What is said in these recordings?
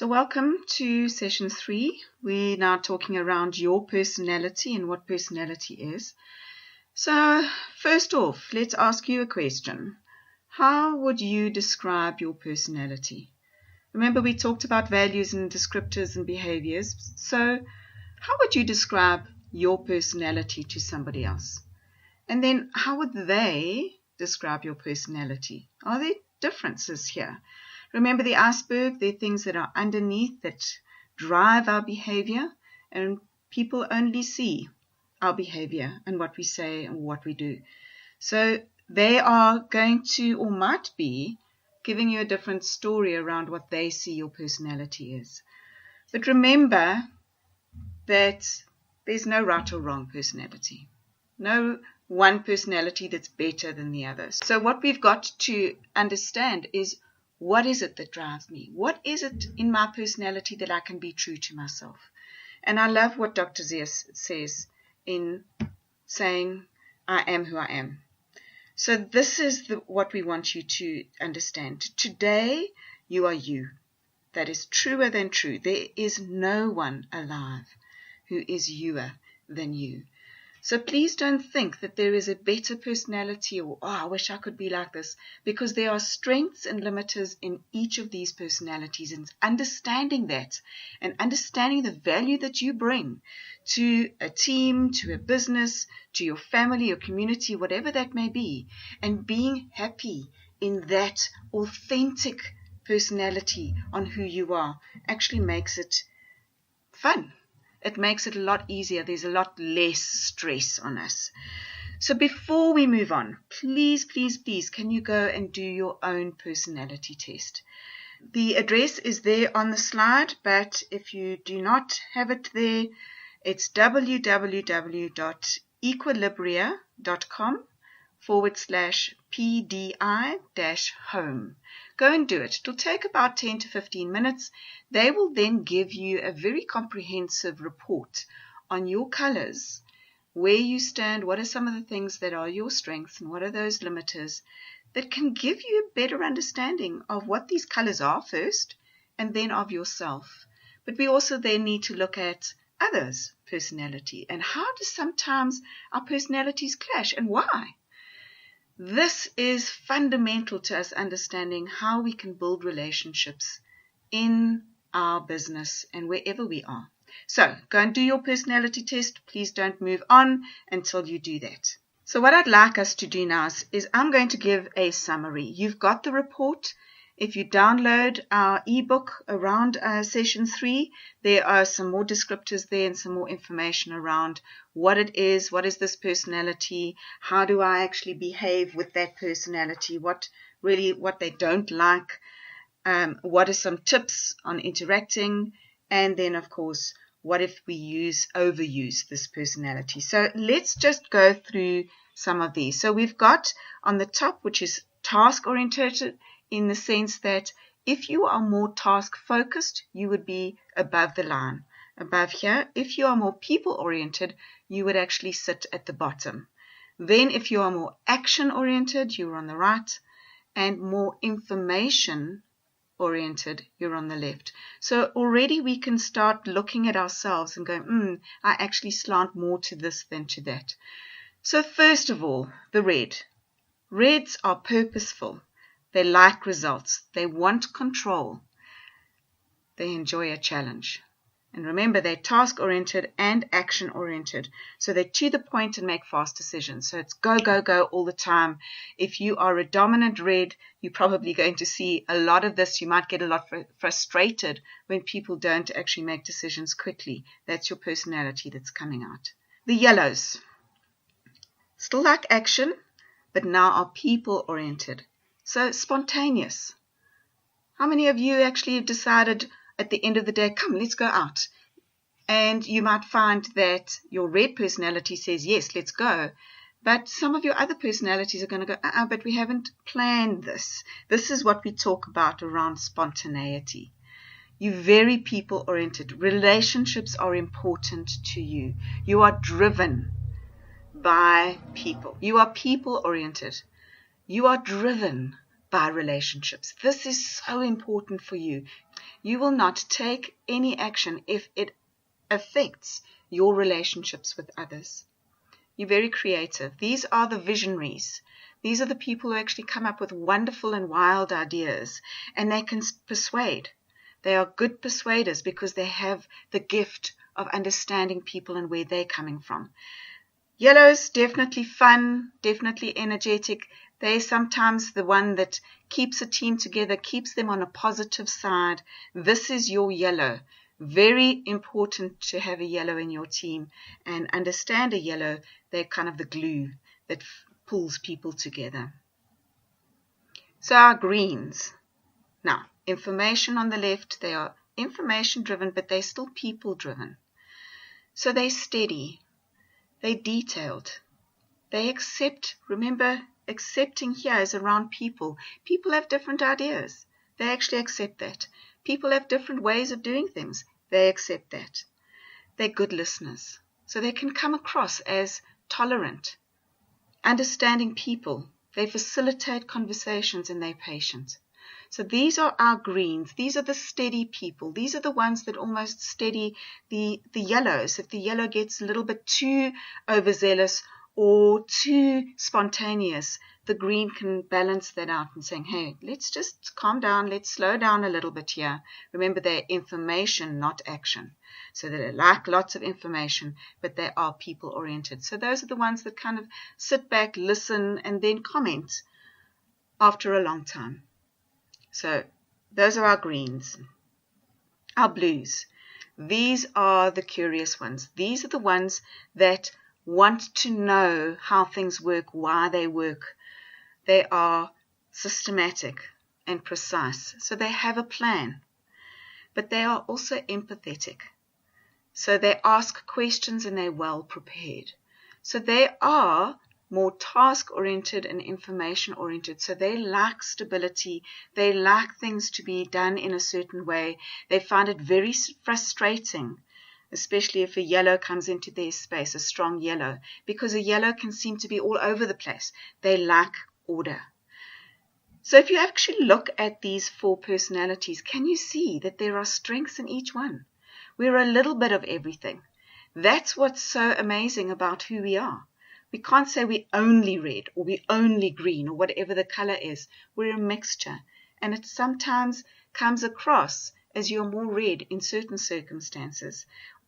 So welcome to session 3. We're now talking around your personality and what personality is. So first off, let's ask you a question. How would you describe your personality? Remember we talked about values and descriptors and behaviors. So how would you describe your personality to somebody else? And then how would they describe your personality? Are there differences here? Remember the iceberg, there are things that are underneath that drive our behavior, and people only see our behavior and what we say and what we do. So they are going to, or might be, giving you a different story around what they see your personality is. But remember that there's no right or wrong personality. No one personality that's better than the others. So what we've got to understand is, what is it that drives me? What is it in my personality that I can be true to myself? And I love what Dr. Zeus says in saying, I am who I am. So this is what we want you to understand. Today, you are you. That is truer than true. There is no one alive who is youer than you. So please don't think that there is a better personality or, I wish I could be like this, because there are strengths and limiters in each of these personalities, and understanding that and understanding the value that you bring to a team, to a business, to your family, your community, whatever that may be, and being happy in that authentic personality on who you are actually makes it fun. It makes it a lot easier. There's a lot less stress on us. So before we move on, please, can you go and do your own personality test? The address is there on the slide, but if you do not have it there, it's www.equilibria.com/PDI-home. Go and do it. It'll take about 10 to 15 minutes. They will then give you a very comprehensive report on your colors, where you stand, what are some of the things that are your strengths, and what are those limiters that can give you a better understanding of what these colors are first, and then of yourself. But we also then need to look at others' personality, and how do sometimes our personalities clash, and why? This is fundamental to us understanding how we can build relationships in our business and wherever we are. So go and do your personality test. Please don't move on until you do that. So what I'd like us to do now is I'm going to give a summary. You've got the report. If you download our ebook around session 3, there are some more descriptors there and some more information around what it is, what is this personality, how do I actually behave with that personality, what they don't like, what are some tips on interacting, and then of course, what if we overuse this personality. So let's just go through some of these. So we've got on the top, which is task oriented, in the sense that if you are more task focused, you would be above the line, above here. If you are more people oriented, you would actually sit at the bottom. Then if you are more action oriented, you're on the right, and more information oriented, you're on the left. So already we can start looking at ourselves and going, I actually slant more to this than to that. So first of all, the red. Reds are purposeful. They like results. They want control. They enjoy a challenge. And remember, they're task-oriented and action-oriented. So they're to the point and make fast decisions. So it's go, go, go all the time. If you are a dominant red, you're probably going to see a lot of this. You might get a lot frustrated when people don't actually make decisions quickly. That's your personality that's coming out. The yellows. Still like action, but now are people-oriented. So spontaneous. How many of you actually have decided at the end of the day, come, let's go out? And you might find that your red personality says, yes, let's go. But some of your other personalities are going to go, but we haven't planned this. This is what we talk about around spontaneity. You're very people-oriented. Relationships are important to you. You are driven by people. You are people-oriented. You are driven by relationships. This is so important for you. You will not take any action if it affects your relationships with others. You're very creative. These are the visionaries. These are the people who actually come up with wonderful and wild ideas, and they can persuade. They are good persuaders because they have the gift of understanding people and where they're coming from. Yellows, definitely fun, definitely energetic. They're sometimes the one that keeps a team together, keeps them on a positive side. This is your yellow. Very important to have a yellow in your team and understand a yellow. They're kind of the glue that pulls people together. So our greens. Now, information on the left, they are information driven, but they're still people driven. So they're steady, they're detailed, they accept. Remember, accepting here is around people. People have different ideas. They actually accept that. People have different ways of doing things. They accept that. They're good listeners. So they can come across as tolerant, understanding people. They facilitate conversations and they're patient. So these are our greens. These are the steady people. These are the ones that almost steady the yellows. If the yellow gets a little bit too overzealous or too spontaneous, the green can balance that out and saying, hey, let's just calm down. Let's slow down a little bit here. Remember, they're information, not action. So they like lots of information, but they are people-oriented. So those are the ones that kind of sit back, listen, and then comment after a long time. So those are our greens. Our blues. These are the curious ones. These are the ones that want to know how things work, why they work. They are systematic and precise. So they have a plan. But they are also empathetic. So they ask questions and they're well prepared. So they are more task-oriented and information-oriented. So they lack stability. They lack things to be done in a certain way. They find it very frustrating, especially if a yellow comes into their space, a strong yellow, because a yellow can seem to be all over the place. They lack order. So if you actually look at these 4 personalities, can you see that there are strengths in each one? We're a little bit of everything. That's what's so amazing about who we are. We can't say we're only red or we're only green or whatever the color is. We're a mixture. And it sometimes comes across as you're more red in certain circumstances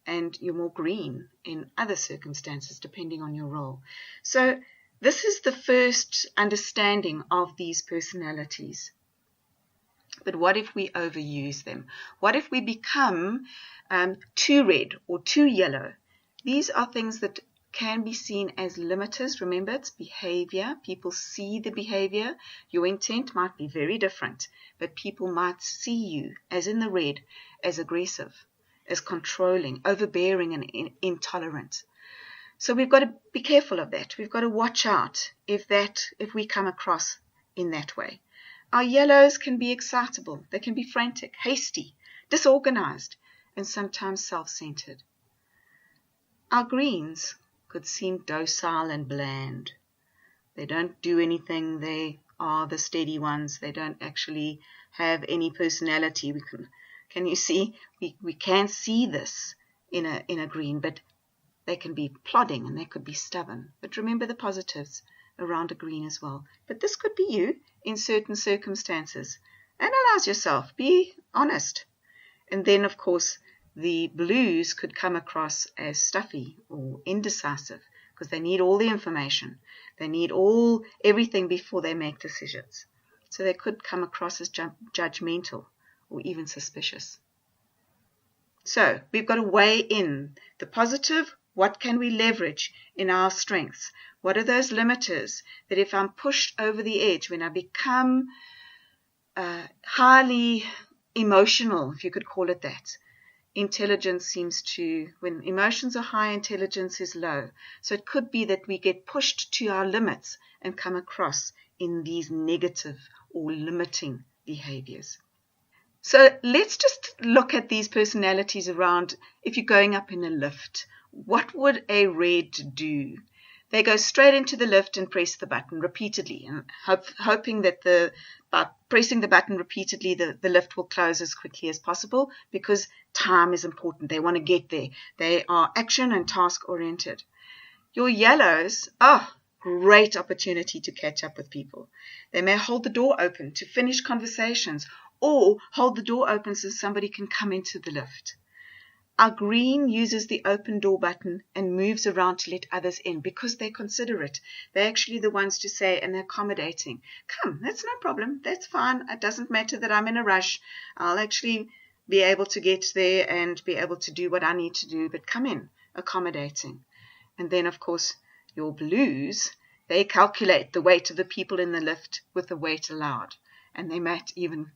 and you're more green in other circumstances, depending on your role. So this is the first understanding of these personalities. But what if we overuse them? What if we become too red or too yellow? These are things that can be seen as limiters. Remember, it's behavior. People see the behavior. Your intent might be very different, but people might see you, as in the red, as aggressive, as controlling, overbearing, and intolerant. So we've got to be careful of that. We've got to watch out if we come across in that way. Our yellows can be excitable. They can be frantic, hasty, disorganized, and sometimes self-centered. Our greens could seem docile and bland. They don't do anything. They are the steady ones. They don't actually have any personality. Can you see? We can see this in a green, but they can be plodding and they could be stubborn. But remember the positives around a green as well. But this could be you in certain circumstances. Analyze yourself. Be honest. And then, of course, the blues could come across as stuffy or indecisive because they need all the information. They need everything before they make decisions. So they could come across as judgmental or even suspicious. So we've got to weigh in the positive. What can we leverage in our strengths? What are those limiters that if I'm pushed over the edge, when I become highly emotional, if you could call it that, intelligence seems to, when emotions are high, intelligence is low. So it could be that we get pushed to our limits and come across in these negative or limiting behaviors. So let's just look at these personalities around. If you're going up in a lift, what would a red do? They go straight into the lift and press the button repeatedly, and hoping that by pressing the button repeatedly, the lift will close as quickly as possible, because time is important. They want to get there. They are action and task oriented. Your yellows, great opportunity to catch up with people. They may hold the door open to finish conversations, or hold the door open so somebody can come into the lift. Our green uses the open door button and moves around to let others in because they're considerate. They're actually the ones to say, and they're accommodating. Come, that's no problem. That's fine. It doesn't matter that I'm in a rush. I'll actually be able to get there and be able to do what I need to do, but come in, accommodating. And then, of course, your blues, they calculate the weight of the people in the lift with the weight allowed. And they might even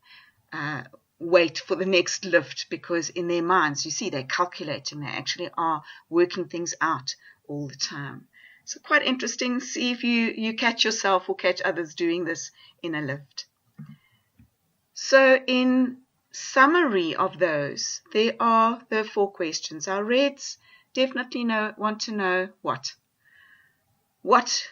wait for the next lift, because in their minds, you see, they're calculating. They actually are working things out all the time. So quite interesting. See if you catch yourself or catch others doing this in a lift. So in summary of those, there are the 4 questions. Our reds definitely want to know what. What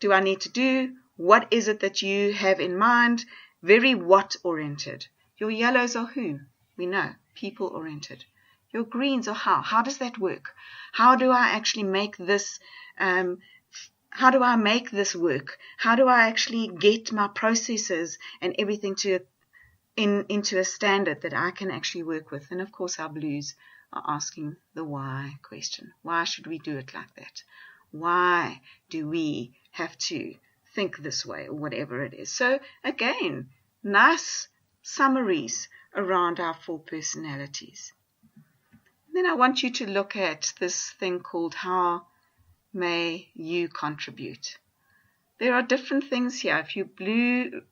do I need to do? What is it that you have in mind? Very what-oriented. Your yellows are who? We know, people-oriented. Your greens are how. How does that work? How do I actually make this how do I make this work? How do I actually get my processes and everything into a standard that I can actually work with? And of course, our blues are asking the why question. Why should we do it like that? Why do we have to think this way, or whatever it is? So again, nice summaries around our 4 personalities. Then I want you to look at this thing called how may you contribute. There are different things here. If you blue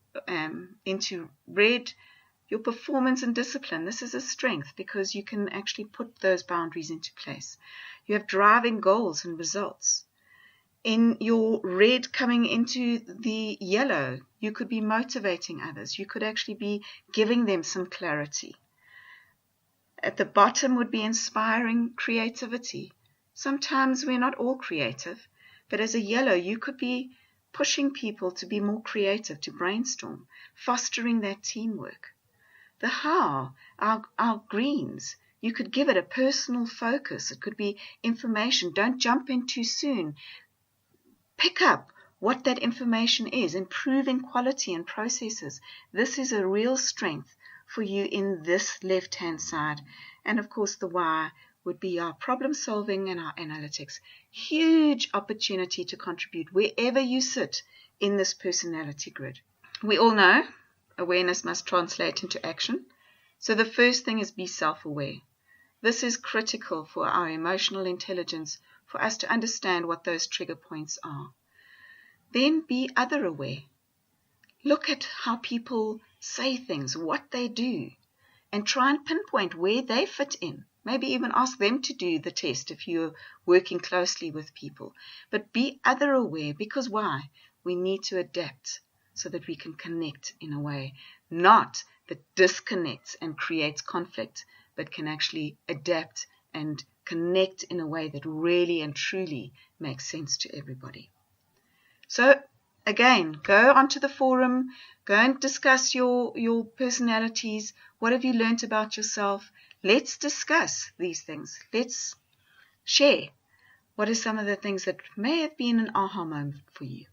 into red, your performance and discipline. This is a strength because you can actually put those boundaries into place. You have driving goals and results. In your red coming into the yellow, you could be motivating others. You could actually be giving them some clarity. At the bottom would be inspiring creativity. Sometimes we're not all creative, but as a yellow, you could be pushing people to be more creative, to brainstorm, fostering that teamwork. The how, our greens, you could give it a personal focus. It could be information. Don't jump in too soon. Pick up what that information is, improving quality and processes. This is a real strength for you in this left-hand side. And of course, the why would be our problem solving and our analytics. Huge opportunity to contribute wherever you sit in this personality grid. We all know awareness must translate into action. So the first thing is be self-aware. This is critical for our emotional intelligence, for us to understand what those trigger points are. Then be other aware. Look at how people say things, what they do, and try and pinpoint where they fit in. Maybe even ask them to do the test if you're working closely with people. But be other aware, because why? We need to adapt so that we can connect in a way, not that disconnects and creates conflict, but can actually adapt and connect in a way that really and truly makes sense to everybody. So again, go onto the forum, go and discuss your personalities. What have you learnt about yourself? Let's discuss these things. Let's share what are some of the things that may have been an aha moment for you.